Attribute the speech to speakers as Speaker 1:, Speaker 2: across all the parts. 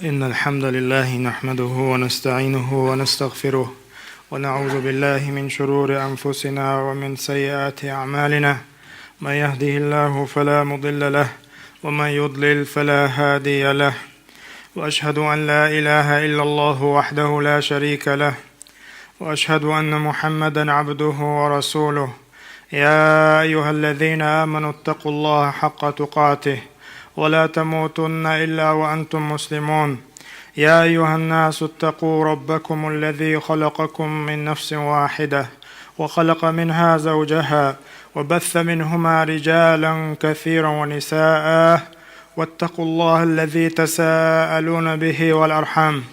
Speaker 1: إن الحمد لله نحمده ونستعينه ونستغفره ونعوذ بالله من شرور أنفسنا ومن سيئات أعمالنا. من يهده الله فلا مضل له ومن يضلل فلا هادي له، وأشهد أن لا إله إلا الله وحده لا شريك له، وأشهد أن محمدا عبده ورسوله. يا أيها الذين آمنوا اتقوا الله حق تقاته ولا تموتن إلا وأنتم مسلمون. يا أيها الناس اتقوا ربكم الذي خلقكم من نفس واحدة وخلق منها زوجها وبث منهما رجالا كثيرا ونساء، واتقوا الله الذي تساءلون به والأرحام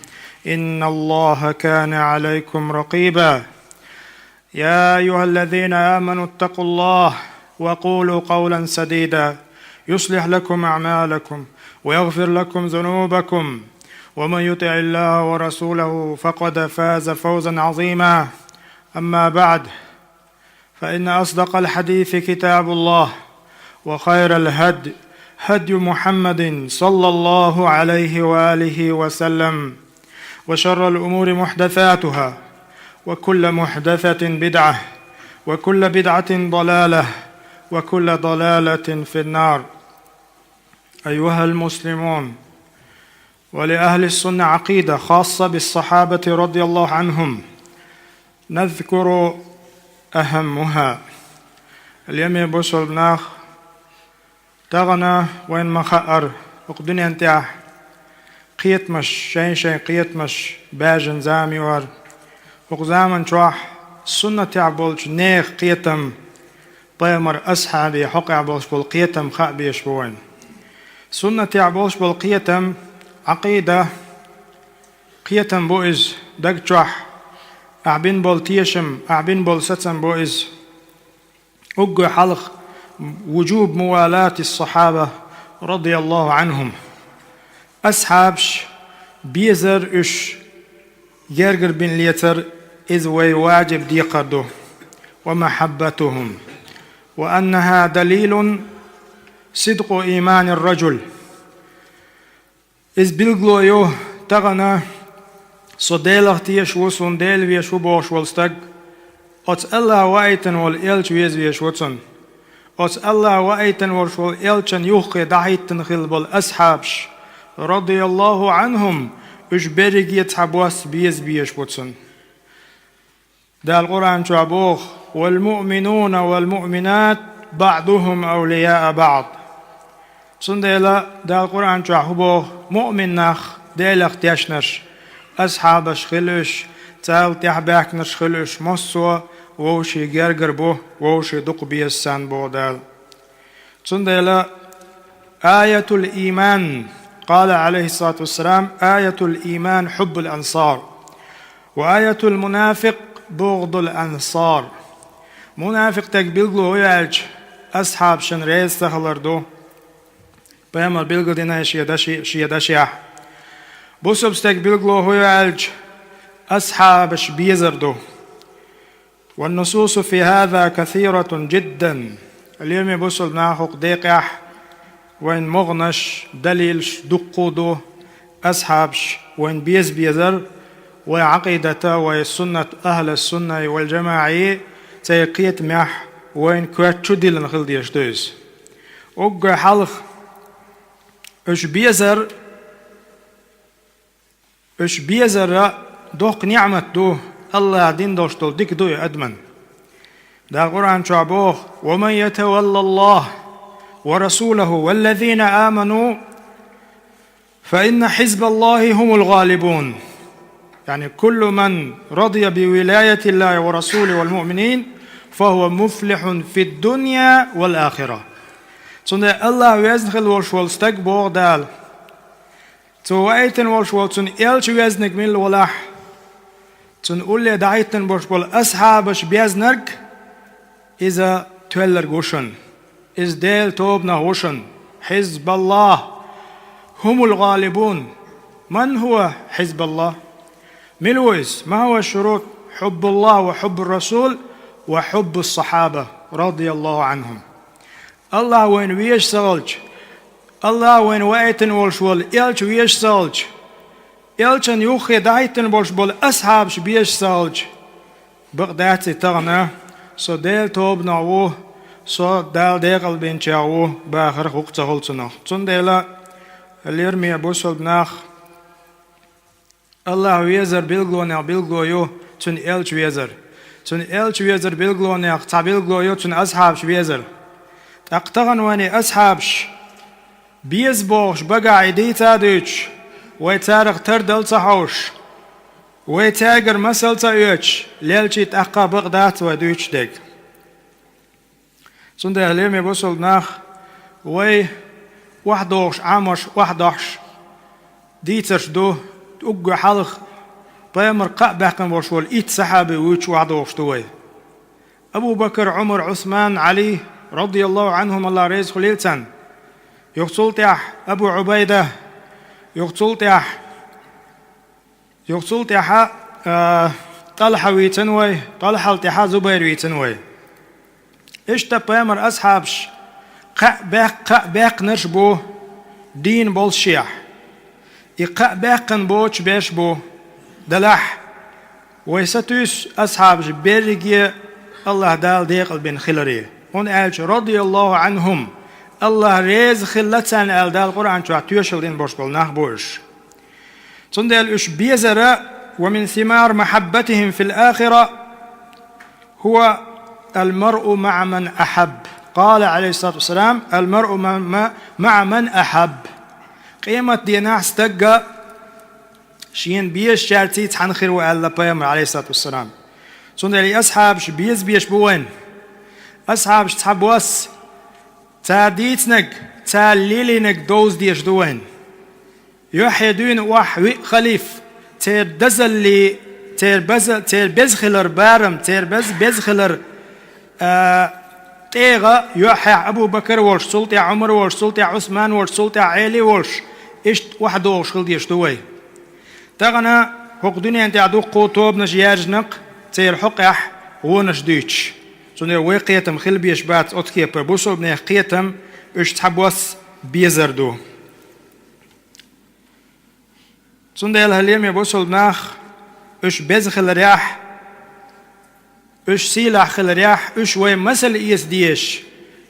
Speaker 1: إن الله كان عليكم رقيبا. يا أيها الذين آمنوا اتقوا الله وقولوا قولا سديدا يصلح لكم أعمالكم ويغفر لكم ذنوبكم، ومن يطع الله ورسوله فقد فاز فوزا عظيما. أما بعد، فإن أصدق الحديث كتاب الله، وخير الهدي هدي محمد صلى الله عليه وآله وسلم، وشر الأمور محدثاتها، وكل محدثة بدعة، وكل بدعة ضلالة، وكل ضلالة في النار. أيها المسلمون، ولأهل السنة عقيدة خاصة بالصحابة رضي الله عنهم نذكر أهمها. اليوم يبصر بناخ تغنى وين مخأر وقدني انتعه قيتمش شين قيتمش باجن زامي ور وقزامن شواح السنة تعبولش نيخ قيتم طيمر أصحابي حق عبولش بالقيتم خأبي يشبوين. سنة عبولش بالقيتم عقيدة قيتم بوئز دق شواح أعبين بول تيشم أعبين بول ستم بوئز أقو حلق وجوب موالاة الصحابة رضي الله عنهم. أصحابش بيزر إش يرقر بن ليتر إذ واجب دي قردو ومحبتهم، وأنها دليل صدق إيمان الرجل. إذ بلغلو يوه تغنى صديلغ تيش وصن ديل ويش وبوش والستق أت الله وأيتن والإلش ويش وطن أت الله وأيتن والإلشن يوخي دعيتن خلب الأصحابش رضي الله عنهم إش برق يتحبوس بيش وطن. دا القرآن شعبوخ والمؤمنون والمؤمنات بعضهم أولياء بعض. صنديلا دا القرآن شعبوخ مؤمن نخ ديلخ تيشنش أصحابش خلوش تال تحباكنش خلوش مصو ووشي جرجر بو ووشي دق بيسان بو دال. صنديلا آية الإيمان قال عليه الصلاة والسلام آية الإيمان حب الأنصار، وآية المنافق بغض الأنصار. منافق تقبلغلو هو يالج أصحاب شن ريز تخلردو بيامر بلغل دينا شيداشيح بوسوبس تقبلغلو هو يالج أصحابش بيزردو. والنصوص في هذا كثيرة جدا. اليوم يبوسل ناخق ديقح وين مغنش دليلش دقودو أصحابش وين بيزر وعقيدته وسنة أهل السنة والجماعة تيقيت مح وين كوات شدي لنخل ديشتوز وقع حلق اش بيزر دوق نعمة دو الله دين دوشتول ديك دو أدمن. دا القرآن شعبوه ومن يتولى الله ورسوله والذين آمنوا فإن حزب الله هم الغالبون. يعني كل من رضي بولاية الله ورسوله والمؤمنين فهو مفلح في الدنيا والآخرة. صندوق الله ويزنخل والشوالستك بوغدال توايتن والشوالتن إلش ويزنك من الولاح تنقول لي دعيتن بوشبول أصحابش بيزنك إذا تولر غوشن إذ ديل توبنا غوشن. حزب الله هم الغالبون. من هو حزب الله؟ ملويس ما هو الشروط؟ حب الله وحب الرسول وحب الصحابة رضي الله عنهم. الله وين ويش سالج الله وين وقتن والشوال إلش ويش سالج elçen yuhi dayten boş bol ashabş biyeş salj baqdatsi tagna so del tobna wo so dal degal ben chawo ba khar huq chahulsuna tsundela lermiya bosolbnach Allah wezer bilglona bilgloyo tun elch wezer tun elch wezer bilglona tabilgloyo tun ashabsh wezer taqtagan wani ashabsh بيز بوش بقى تادوش ويتارق تردل صحوش ويتاقر مسل تاوش ليلشي تأقى بغدات ودوش ديك سنده هليم يبوصل ناخ وي وحدوش عاموش وحدوش ديترش دو تقو حلق بيمر قابقن وشول إيت صحابي ويش وحدوش دوي أبو بكر عمر عثمان علي رضي الله عنهم الله ريز خليلتان يقتلتح أبو عبيدة يقتلتح طلحة ويتنوي طلحة التحا زبير ويتنوي إيش تبامر أصحابش باق نرشبو دين بولشيح باقن بوش بيش بو دلح ويستوس أصحابش بيرجي الله دال ديقل بن خلري هون ألش رضي الله عنهم الله ريز خلتان الدال القرآن شو عتيوشلين بوش بالناه بوش صندل إش بيزرا ومن ثمار محبتهم في الآخرة هو المرء مع من أحب قال عليه الصلاة والسلام المرء مع من أحب قيمة دينا استقى شين بيش شارتي تحنخر وقال لبيامر عليه الصلاة والسلام صندل أصحابش بيش بوين أصحابش تحبوس تاديتنك تاليلينك دوز ديش دوين يحيدون وحوي خليف تير دزل تير بزخلر بارم تير بزخلر تيغا يحيى أبو بكر ورش سلطة عمر ورش سلطة عثمان ورش سلطة عيلي ورش إيش واحد وش خل ديش دوي تغنى حق دنيا أنت عدو قوتوب نجيارجنق تير حقح ونش ديش زونر وقيتم خل بيش بات أتكي بربوسو بني قيتم إيش تحبوس بيزردو زونر هاليوم يبوسو بناخ إيش بزخل رياح إيش سيلح خل رياح إيش وين مسل إيس ديش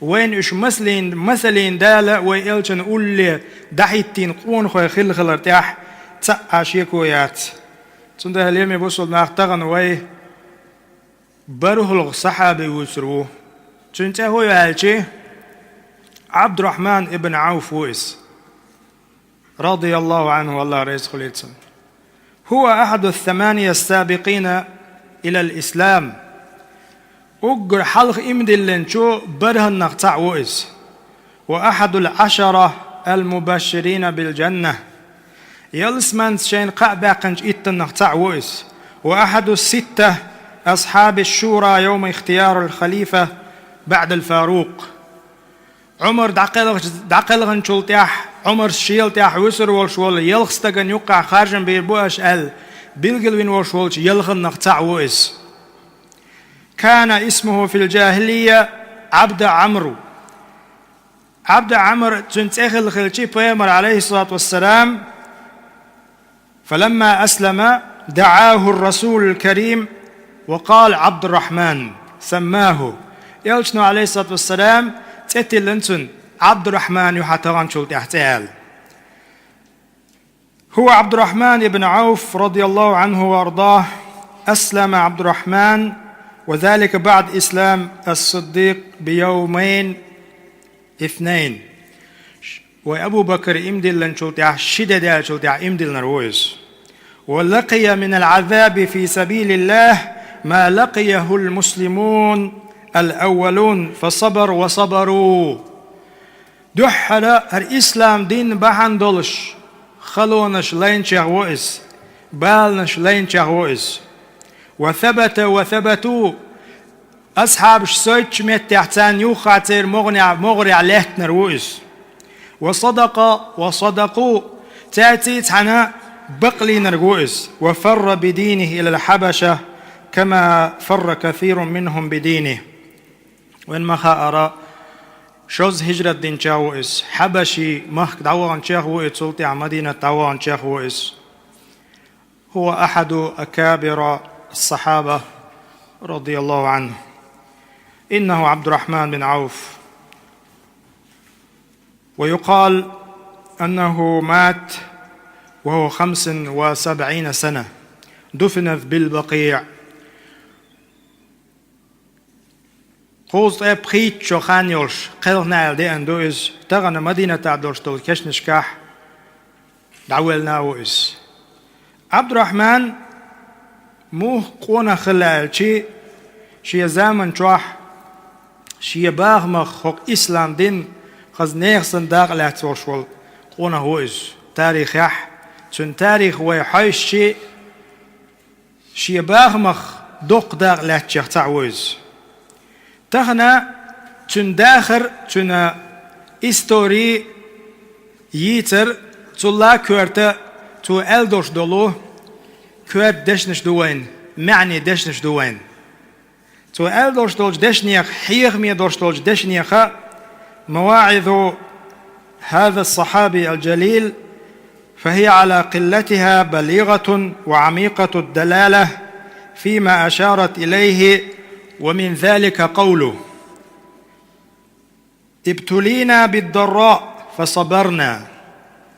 Speaker 1: وين إيش مسلين دالة ويلشن أولي دحيتين قون خوي خل رتاح تأشيكويات زونر هاليوم يبوسو بناخ تغن وي برهل الصحابة وسروه تنته هو يالشي عبد الرحمن ابن عوف ويس رضي الله عنه والله رزق ليتسن هو أحد الثمانية السابقين إلى الإسلام أجر حلق إمدلن شو بره النقطع ويس وأحد العشرة المبشرين بالجنة يلسمان شين قعبا قنج إت النقطع ويس وأحد الستة أصحاب الشورى يوم اختيار الخليفة بعد الفاروق عمر دعقلغن شلتيح عمر شيلتيح وسر والشول يلخستغن يقع خارجن بيربوش بيلغلوين والشول يلغن نقطع ويس كان اسمه في الجاهلية عبد عمرو تنتخل خلشي بيامر عليه الصلاة والسلام فلما أسلم دعاه الرسول الكريم وقال عبد الرحمن سماه يلشنو عليه الصلاة والسلام تأتي لنسن عبد الرحمن يحتغن شلت احتال هو عبد الرحمن بن عوف رضي الله عنه وارضاه أسلم عبد الرحمن وذلك بعد إسلام الصديق بيومين اثنين وأبو بكر إمدل لنشلت شدد شلت إمدل نرويز ولقي من العذاب في سبيل الله ما لقيه المسلمون الأولون فصبر وصبروا دحل الإسلام دين بحن دولش خلونش لين شغوئس بالنش لين شغوئس وثبتوا أصحاب السويتش متحتان يوخاتر مغري عليه نروئس وصدقوا تأتي تحنا بقلي نرجوئس وفر بدينه إلى الحبشة كما فر كثير منهم بدينه وإن ما خاء شوز هجرة دين شاوئس حبشي مخ دعوان شاوئس سلطة مدينة دعوان شاوئس هو أحد أكابر الصحابة رضي الله عنه. إنه عبد الرحمن بن عوف، ويقال أنه مات وهو 75 سنة، دفن بالبقيع. قوز طيب خيت شو خانيوش قلنا على أندوز تغنى مدينة عبدالش دول كشنشكاح دعوالنا وإس عبد الرحمن مو قونا خلال شي زمن شوح شي باغمخ حق إسلام دين خز نيغسن داغلات سوشول قونا هو إس تاريخ يح تون تاريخ ويحيش شي باغمخ دوق داغلات شيخ تعويز تغنى تون داخر تون إستوري ييتر تلا كورتا تو ألدوش دولو كورت دشنش دوين معني دشنش دوين تو ألدوش دولج دشنيخ حيغ مي دوش دولج دشنيخ مواعظ هذا الصحابي الجليل فهي على قلتها بليغة وعميقة الدلالة فيما أشارت إليه، ومن ذلك قوله: ابتلينا بالضراء فصبرنا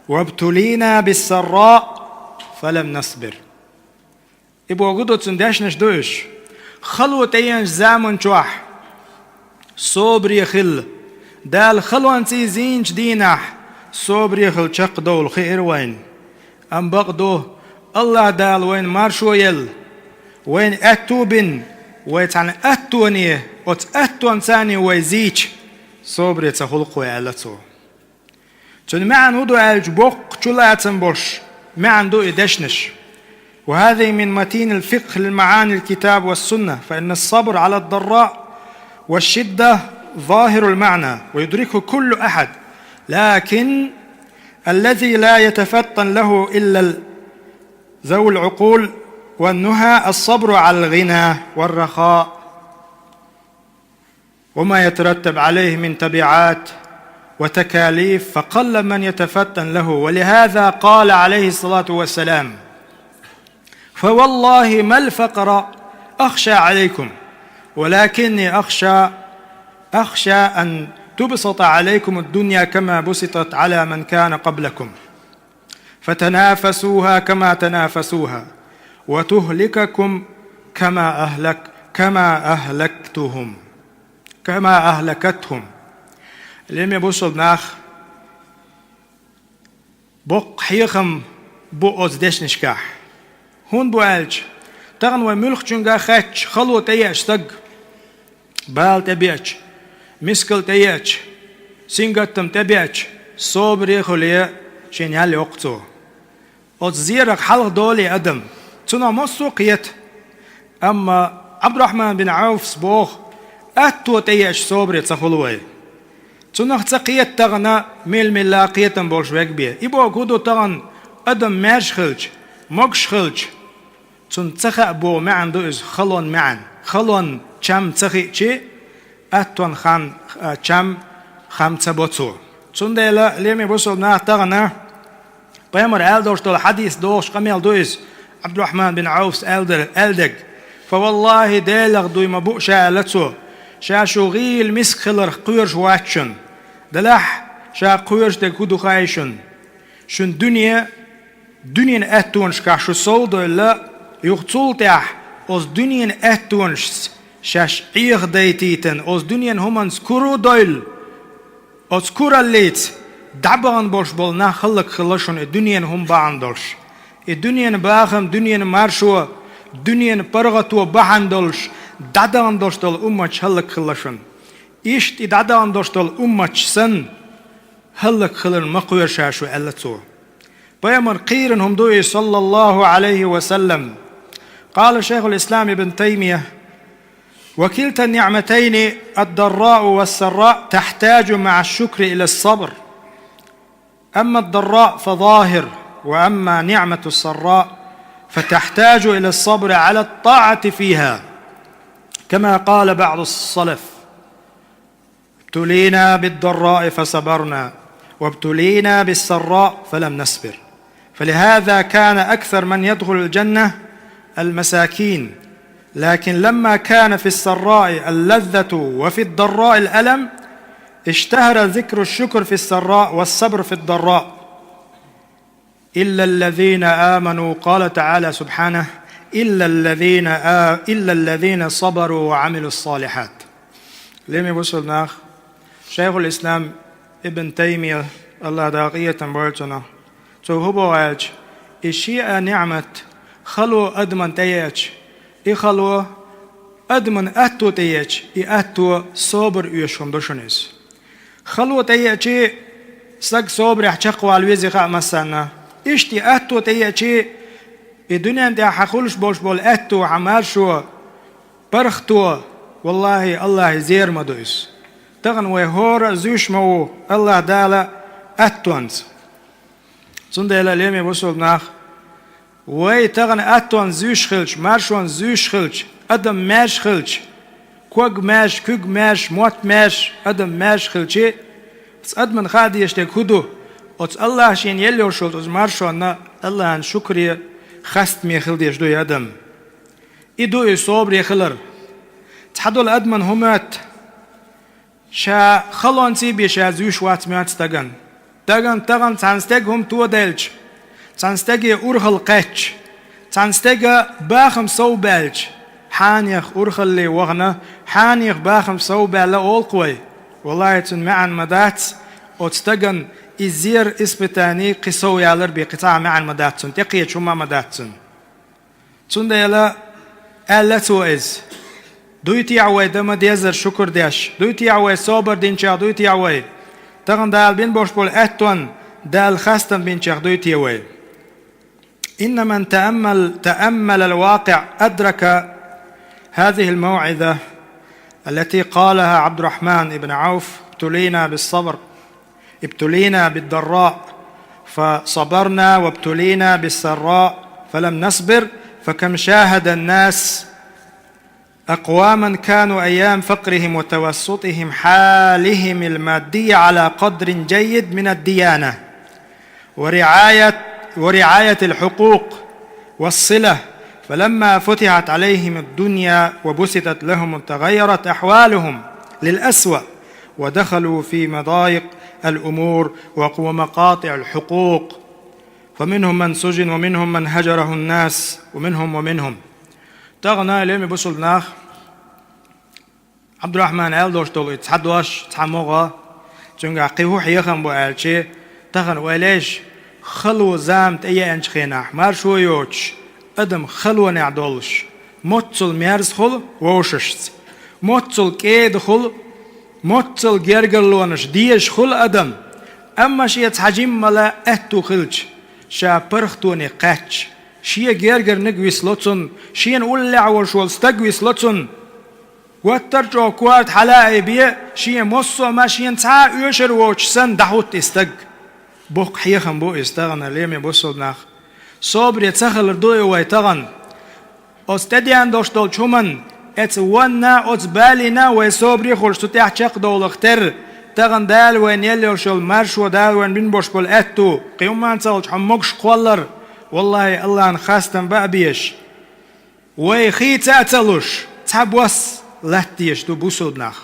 Speaker 1: وابتلينا بالسراء فلم نصبر. إبو قدو تندشنش دوش خلوة أيان زامن شوح صبر يخل دال خلوان تيزينش دينح صبر يخل شق دول خير وين أم بقدو الله دال وين مارشو يل وين أتوبن ويتعن أتوني وتأتون ثاني ويزيج صبر يتخلق ويعلتو تن معن ودو الجبوق شلاتن بوش معن دو إدشنش. وهذه من متين الفقه للمعاني الكتاب والسنة، فإن الصبر على الضراء والشدة ظاهر المعنى ويدركه كل أحد، لكن الذي لا يتفطن له إلا ذوي العقول والنهى الصبر على الغنى والرخاء وما يترتب عليه من تبعات وتكاليف، فقل من يتفتن له. ولهذا قال عليه الصلاة والسلام: فوالله ما الفقر أخشى عليكم ولكني أخشى أن تبسط عليكم الدنيا كما بسطت على من كان قبلكم، فتنافسوها كما تنافسوها وتهلككم كما أهلكتهم. لم يبصل ناخ بق حيخم بؤز دش نشكاح هون بوالج تغن وملخ جنگا خاتش خلو تياش تق بال تبياش مسكل تياش سنگتم تبياش صبر يخلي شنيال وقتو أز زيرك حلق دولي أدم تنا مصوقيت. أما عبد الرحمن بن عوف سبوخ أتو تياش صبر يتخلوه تنخ تقيت تغنى ميل ملاقية بولشويك بيه إبو كودو تغن أدم ماش خلج مقش خلج تن تخا بو معن دوز خلون معن خلون چم تخي چي أتون خان چم خم تبوتو تن ديلا ليمي بوصل ناه تغنى بيامر ألدوش دول حديث دوش قميل دوز عبد الرحمن بن عوف ألدق فوالله ديلغ دوي مبوء شالتو شا شغيل مسك خلر قيرش واتشن دلح شا قيرش دكودو خايشن شن دنيا أتونش كاش صولدو إلا يغطول تاح أوز دنيا أتونش شاش إيغ دايتيتن أوز دنيا همان سكورو دويل أوز كورا الليت دعبان بولش بولنا خلق خلشن الدنيا هم باعندولش الدنيا باخم دنيا مارشو دنيا برغتو باعندولش دادان دوشتل أمش هلك خلشن إيشت دادان دوشتل أمش سن هلك خلن مقوير شاشو ألتو بيامر قيرن هم دوي صلى الله عليه وسلم. قال شيخ الإسلام ابن تيمية: وكلتا النعمتين الضراء والسراء تحتاج مع الشكر إلى الصبر، أما الضراء فظاهر، وأما نعمة السراء فتحتاج إلى الصبر على الطاعة فيها، كما قال بعض السلف: ابتلينا بالضراء فصبرنا وابتلينا بالسراء فلم نصبر. فلهذا كان أكثر من يدخل الجنة المساكين، لكن لما كان في السراء اللذة وفي الضراء الألم اشتهر ذكر الشكر في السراء والصبر في الضراء. إلا الذين آمنوا، قال تعالى سبحانه: إلا الذين صبروا وعملوا الصالحات. لم يوصلنا شيخ الإسلام ابن تيمية الله داقية بولتنا تو هبوالج إشياء نعمة خلو أدمن تيج إخلو أدمن أتو تيج إتو صبر يشون دوشنيس خلو تيج سق صبر يحشق والويزي خا مسنا إشتي أتو تيج الدنيا دي حخولش بولش بول أتو عمال شو برختو والله الله زير مدوس تغن وهور زوش مو الله دالا أتوانز زندلا ليمي وصل ناخ وي تغن أتوان زوش خلش مارشوان زوش خلش أدم ماش خلش كوغ ماش كوغ ماش موت ماش أدم ماش خلشي بس أدمن خادي يشتك هدو وتس الله شين يلي وشلت وز مارشوان الله عن شكري خست مي خلدي يشدو يدم إدو يصوب يخلر تحدو الأدمن همات شا خلون سيبي شا زوش وات ميات تغن تانستيق هم تو ديلج تانستيق أورخل قيتش تانستيق باخم سو بالج حانيخ أورخل لي وغنا حانيخ باخم سو بالا أول قوي والله تن معن مدات وتستغن إزير إسبتاني قصو يالر بقطاع معن مدات تن تقية شما مدات تن ديلا ألتو إز دويتي عوي دم ديزر شكر ديش دويتي عوي صبر دينشا دويتي عوي تغن دال بين بوش بول أتون دال خاستن بين شيخ دويتي عوي. إن من تأمل الواقع أدرك هذه الموعظة التي قالها عبد الرحمن بن عوف: ابتلينا بالصبر، ابتلينا بالضراء فصبرنا، وابتلينا بالسراء فلم نصبر، فكم شاهد الناس أقواما كانوا أيام فقرهم وتوسطهم حالهم المادية على قدر جيد من الديانة ورعاية الحقوق والصلة، فلما فتحت عليهم الدنيا وبسطت لهم تغيرت أحوالهم للأسوأ ودخلوا في مضايق الأمور ومقاطع الحقوق، فمنهم من سجن ومنهم من هجره الناس ومنهم تغنى لم يبصل ناخ عبد الرحمن ألدوش تولي تحدوش تحموغا جنگا قيهو حيخن بو ألشي تغن وإليش خلو زامت أي أنش خيناح مار شو يوش أدم خلو نعدولش موتصل ميرز خل ووششت موتصل كيد خل موتصل جرجلونش ديش خل أدم أما شي تحجم ملا أتو خلش شا برختوني قاتش شي جرجر نقوي سلوتون شي نقول لعور شوال استقوي سلوتون واترجو كوارت حلاقي بيه شي مصو ما شي نتعا يوشر ووش سن دحوت استق بوق حيخن بو استغنى ليمي بوصل ناخ صبر يتسخل ردوي ويتغن استديان دوش دول شومن اتوانا اتبالينا ويصبري خلش تتاح چق دول اختر تغن دال وين يلي وشول مرش ودال وين بين بوش بول اتو قيومان تسالج حمقش قولر والله الله نخاستن بأبيش ويخي تأتلوش تحبوس لاتيش دو بوصل ناخ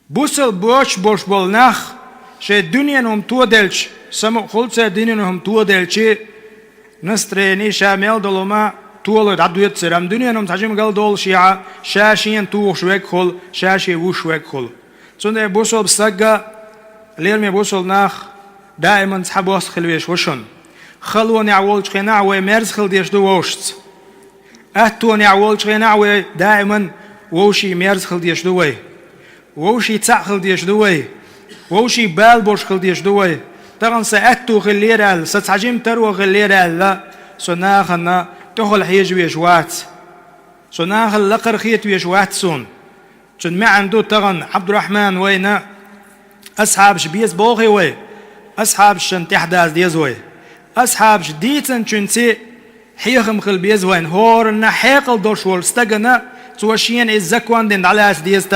Speaker 1: بوصل بوش بوش بول ناخ شي الدنيا نهم تودلش سمو خلص الدنيا نهم تودلش نستريني شامل دولما تولد عدو يتسرم دنيا نهم تحجم قل دول شيعة شاشين توش ويك خل شاشي وش ويك خل سنده بوصل بسقا ليرمي بوصل ناخ دائما تحبوس خلويش وشن خلوني عولج خناعوي مرز خل ديش دو ووشت أتوني عولج خناعوي دائما ووشي مرز خل ديش دوي ووشي تاع خل ديش دوي ووشي بالبوش خل ديش دوي تغن سأتو خليرال ستحجم ترو خليرال لا سناخنا تخل حيج ويشوات سناخل لقر خيت ويشوات سون سن ما عنده تغن عبد الرحمن وينا أصحاب شبيز بوغي وي أصحاب شن تحداز ديز وي أصحاب جديداً چنسي حيخم خل بيزوين هورنا حيقل دوشول استغنا توشين الزكوان دين على ديز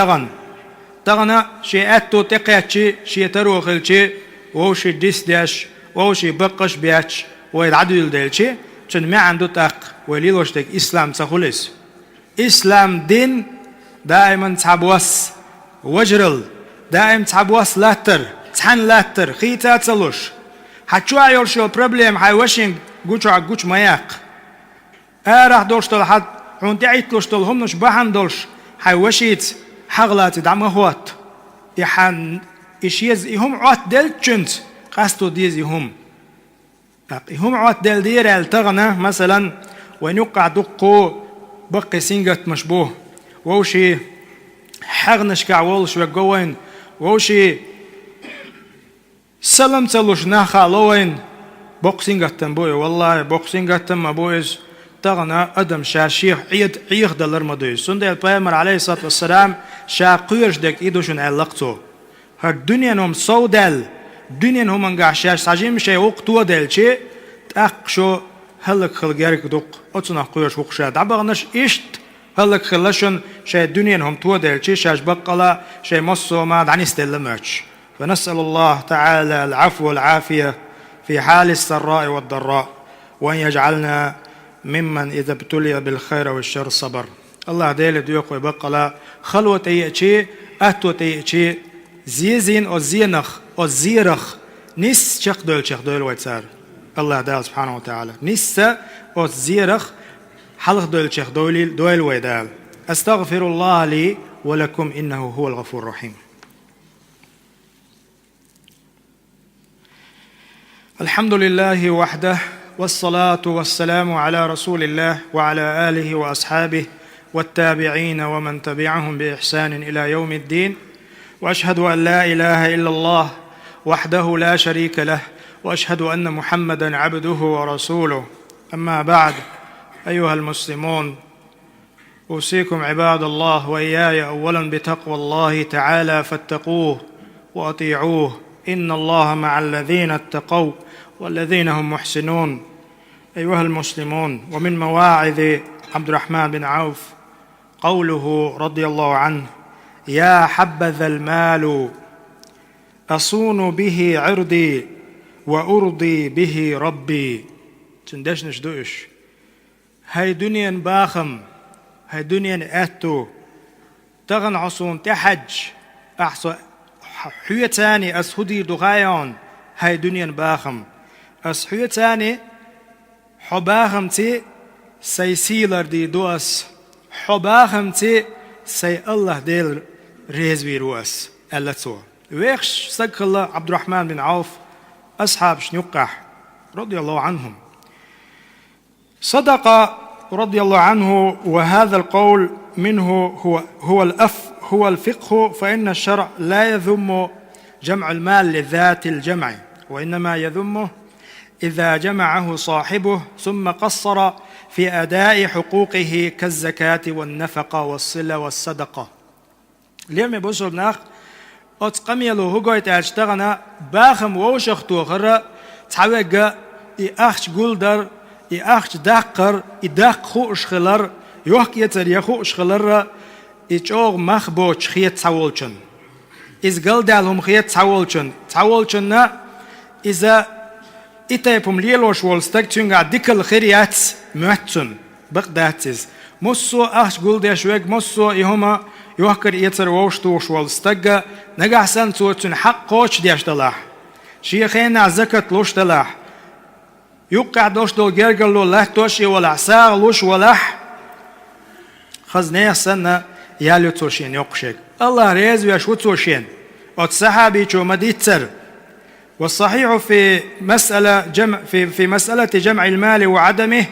Speaker 1: تغنا شي اتو تقيتشي شي ترو خلشي وشي ديس داش ووشي بقش بياتش ويدعدل ديلشي چون ما عنده تاق وليلوش تك إسلام تخلص إسلام دين دائما تعبوس وجرل دائما تعبوس لاتر تحن لاتر خيتا تلوش حتشوع يورشو بروبليم هاي واشين جوش ماياق راح دولشتل حد عون تعيتلوشتل هم نش بحن دولش هاي وشيت حغلات دعم هوات يحن إشيز إهم عات دل جنت قاستو ديز إهم عات دل دير التغنى مثلا وين يقع دقو بقي سينجت مشبوه ووشي حغنش كعولش وقوين ووشي سلم تلوش ناخا لوين بوكسينجت تنبوي والله بوكسينجت تم بويز تغنى أدم شاشيخ عيخ دلر مدوي سندي البيامر عليه الصلاة والسلام شاقيرش دك إيدوشن علاقتو هك دنيا نوم سودال دنيا نوم انقع شاش ساجين مشي وقتو دل شي تأقشو هلك خلقارك دوق أتنا قيرش وقشا دعبغنش إشت هلك خلشن شي دنيا نوم تو دل شي شاش بقلا شي مصو ما دعني استلمش فنسأل الله تعالى العفو والعافية في حال السراء والضراء وأن يجعلنا ممن إذا ابتلي بالخير والشر صبر الله ديل ديوق ويبقلا خلوة تيئتشي أهتو تيئتشي زيزين أو زينخ أو زيرخ نس شق دول ويتسار الله دال سبحانه وتعالى نس أو زيرخ حلق دول ويدال أستغفر الله لي ولكم إنه هو الغفور الرحيم الحمد لله وحده والصلاة والسلام على رسول الله وعلى آله وأصحابه والتابعين ومن تبعهم بإحسان إلى يوم الدين وأشهد أن لا إله إلا الله وحده لا شريك له وأشهد أن محمدًا عبده ورسوله أما بعد أيها المسلمون أوصيكم عباد الله وإياي أولاً بتقوى الله تعالى فاتقوه وأطيعوه إن الله مع الذين اتقوا والذين هم محسنون أيها المسلمون ومن مواعظ عبد الرحمن بن عوف قوله رضي الله عنه يا حبذا المال أصون به عرضي وأرضي به ربي تندش نشدوش هاي دنيا باخم هاي دنيا أتو تغن عصون تحج أحسو حوية تاني أسهدي دغايون هاي دنيا باخم أسحوية تاني حباخم تي سيسيلر دي دوس حباخم تي سي الله ديل ريزوي روس ألا تو ويخش سق الله عبد الرحمن بن عوف أصحاب شنيقح رضي الله عنهم صدق رضي الله عنه وهذا القول منه هو الفقه فإن الشرع لا يذم جمع المال لذات الجمع وإنما يذمه إذا جمعه صاحبه ثم قصر في أداء حقوقه كالزكاة والنفقة والصلة والصدقة اليوم يبصر بناخ أتقميلو هقويت أشتغنا باخم ووشختو غرى تعويق إخش قولدر إخش داقر إداق خوش خلر يوحك يتر يخوش خلر إيجوغ مخبوش خيت تعولشن إز قلدالهم خيت تعولشن إذا إتايبهم ليلوش والستك تنقع ديكل خيريات مهتن بقداتز مصو أخش قولدي شويق مصو إهما يوحكر يتر ووشتوش والستك نقع سنتو تن حق قوش ديش دلاح شيخين عزكت لوش دلاح يوقع دوش دول جرقل لو له توشي ولا ساغ لوش ولح خزنيه سنة يالو توشين يقشك الله ريز ويشو توشين وتصحابي شو مديتر والصحيح في مسألة جمع المال وعدمه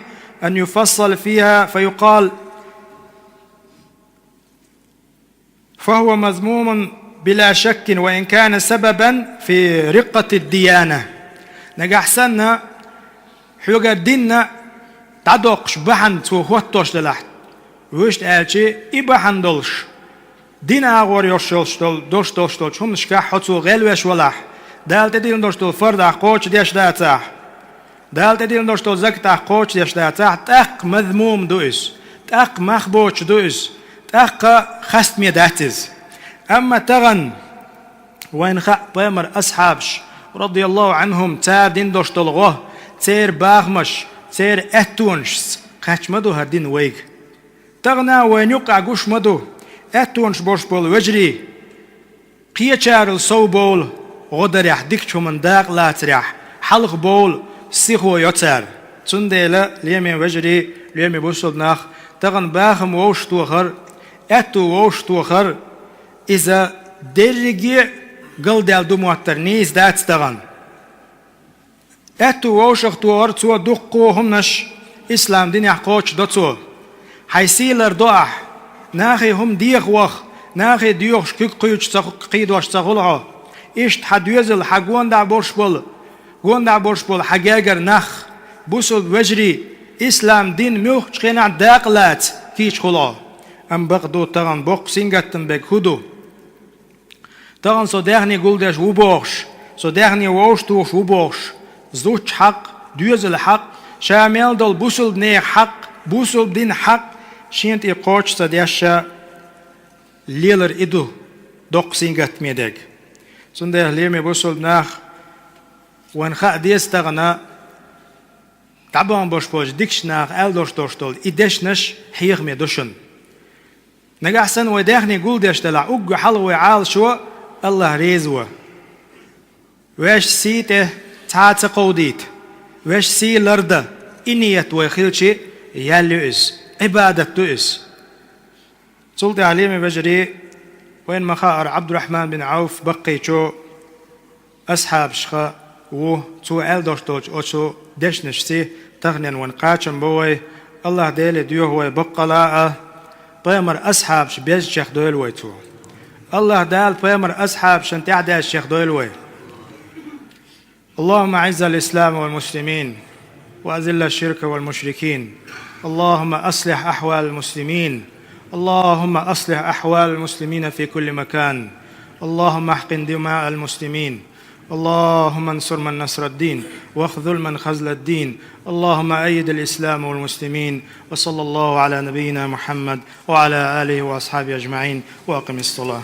Speaker 1: أن يفصل فيها فيقال فهو مذموم بلا شك وإن كان سببا في رقة الديانة نجح سنة حيوغا ديننا تعدوقش بحن توخوتوش للحت ويشت قالشي إبحن دولش دينا أغور يوشتول دوش دوشتول شون نشكح حتو غلوش ولح دالت دين دوشتول فرد أحقوش ديش داتاح دالت دين دوشتول زكت أحقوش ديش داتاح تأق مذموم دوئس تأق مخبوش دوئس تأق خست ميداتز أما تغن وين خاق بامر أصحابش radıyallahu anhum ta din doştolğu ter bağmış ter ettunş kaçmadı her din veyg tağna ve nuqa guşmadı ettunş boş bol vecri قيچارل سو بول غدرح ديك من داق لا ترح حلق بول سيخو يوتر تنديلا ليمي وجري ليمي بوصل ناخ تغن باخم ووش توخر اتو ووش توخر إذا درجي قل دال دو موتر نيز دات تغن اتو ووشخ توخر تو دقو همنش إسلام دين يحقوش دوتو حيسيلر دوح ناخي هم ديخ وخ ناخي ديوخ شكيك قيوش قيدوش تغلعو إشت حدوزل حقوان دا بورشبول قوان دا بورشبول حقاقر نخ بوصل وجري إسلام دين ميوخ شخينا داقلات كيش خلا أم بقدو تغن بوق سنگتن بك هدو تغن سو داغني قولدش وبوخش سو داغني ووشتوش وبوخش زوج حق دوزل حق شامل دول بوصل نيخ حق بوصل دين حق شينت إقوش سديشا ليلر إدو دوق سنگت ميدك سنده ليمي بوصل ناخ وانخاء ديس تغنى تعبان باش باش ديكش ناخ دوش دول إدشنش حيغ مي دوشن نجح سن وداخني قول ديش تلع أقو حلو عال شو الله ريزوه ويش سيته تعات قوديت ويش سي لرده إنيت ويخيلشي يالوز عبادة تؤس سلطة عليمي بجري وين مخاطر عبد الرحمن بن عوف بقي شو أصحاب شخا و تو دوش دوش أشو دشنش سي تغنين ونقاشم بوي الله ديلي ديوه وي بقلاء بيمر أصحاب شبيج شيخ دويل وي تو الله دال بيمر أصحاب شنتعدى الشيخ دويل وي اللهم أعز الإسلام والمسلمين وأذل الشرك والمشركين اللهم أصلح أحوال المسلمين اللهم أصلح أحوال المسلمين في كل مكان اللهم احقن دماء المسلمين اللهم انصر من نصر الدين واخذل من خذل الدين اللهم أيد الإسلام والمسلمين وصلى الله على نبينا محمد وعلى آله وأصحابه أجمعين وأقم الصلاة